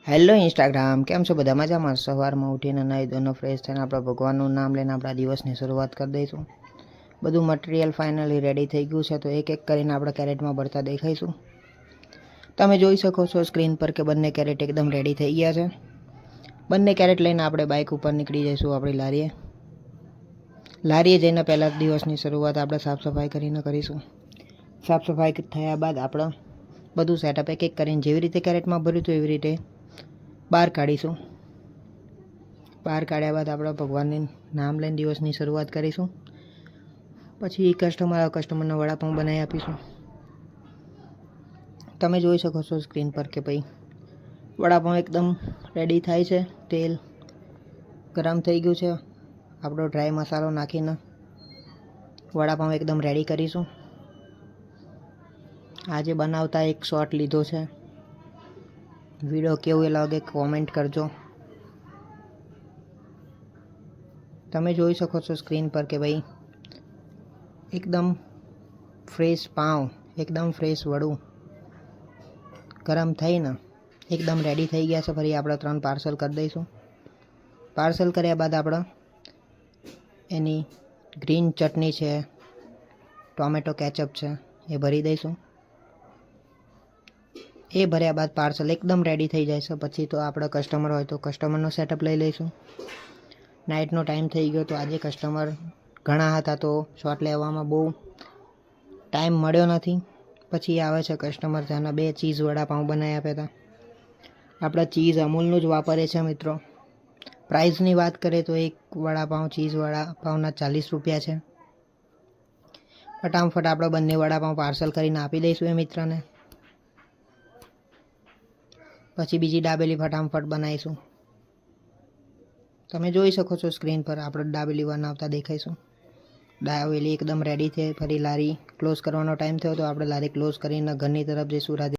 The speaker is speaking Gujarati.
હેલો ઇન્સ્ટાગ્રામ, કેમ છો બધા? મજામાં? સવારમાં ઉઠીને નાહી ધોઈને ફ્રેશ થઈને આપણે ભગવાનનું નામ લઈને આપણા દિવસની શરૂઆત કરી દઈશું. બધું મટીરિયલ ફાઇનલી રેડી થઈ ગયું છે, તો એક એક કરીને આપણે કેરેટમાં ભરતા દેખાઈશું. તમે જોઈ શકો છો સ્ક્રીન પર કે બંને કેરેટ એકદમ રેડી થઈ ગયા છે. બંને કેરેટ લઈને આપણે બાઇક ઉપર નીકળી જઈશું આપણી લારીએ જઈને પહેલા દિવસની શરૂઆત આપણે સાફ સફાઈ કરીને કરીશું. સાફ સફાઈ થયા બાદ આપણે બધું સેટઅપ એક એક કરીને જેવી રીતે કેરેટમાં ભર્યું હતું એવી રીતે બહાર કાઢીશું. બહાર કાઢ્યા બાદ આપણે ભગવાનનું નામ લઈને દિવસની શરૂઆત કરીશું. પછી કસ્ટમરને વડાપાઉં બનાવી આપીશું. તમે જોઈ શકો છો સ્ક્રીન પર કે ભાઈ વડાપાઉં એકદમ રેડી થાય છે. તેલ ગરમ થઈ ગયું છે. આપણો ડ્રાય મસાલો નાખીને વડાપાઉં એકદમ રેડી કરીશું. આજે બનાવતા એક શોટ લીધો છે. વિડીયો કેવું લાગે કોમેન્ટ કરજો. તમે જોઈ શકો છો સ્ક્રીન પર કે ભાઈ એકદમ ફ્રેશ પાઉં, એકદમ ફ્રેશ વડું ગરમ થઈને એકદમ રેડી થઈ ગયા છે. ફરી આપણે 3 પાર્સલ કરી દઈશું. પાર્સલ કર્યા બાદ આપણે એની ગ્રીન ચટણી છે, ટોમેટો કેચઅપ છે એ ભરી દઈશું. એ ભર્યા બાદ પાર્સલ એકદમ રેડી થઈ જાય છે. પછી તો આપણે કસ્ટમર હોય તો કસ્ટમરનો સેટઅપ લઈ લઈશું. નાઇટનો ટાઈમ થઈ ગયો તો આજે કસ્ટમર ઘણા હતા તો શોટ લેવામાં બહુ ટાઈમ મળ્યો નથી. પછી આવે છે કસ્ટમર, ત્યાંના 2 ચીઝ વડાપાઉં બનાવી આપ્યા હતા. આપણા ચીઝ અમૂલનું જ વાપરે છે મિત્રો. પ્રાઇસની વાત કરીએ તો એક વડાપાઉં ચીઝ વડાપાઉંના 40 રૂપિયા છે. ફટાફટ આપણે બંને વડાપાઉં પાર્સલ કરીને આપી દઈશું એ મિત્રને. પછી બીજી દાબેલી ફટાફટ બનાવીશું. તમે જોઈ શકો છો સ્ક્રીન પર આપણે દાબેલી બનાવતા દેખાઈશું. દાબેલી એકદમ રેડી છે. ફરી લારી ક્લોઝ કરવાનો ટાઈમ થયો તો આપણે લારી ક્લોઝ કરીને ઘરની તરફ જઈશું.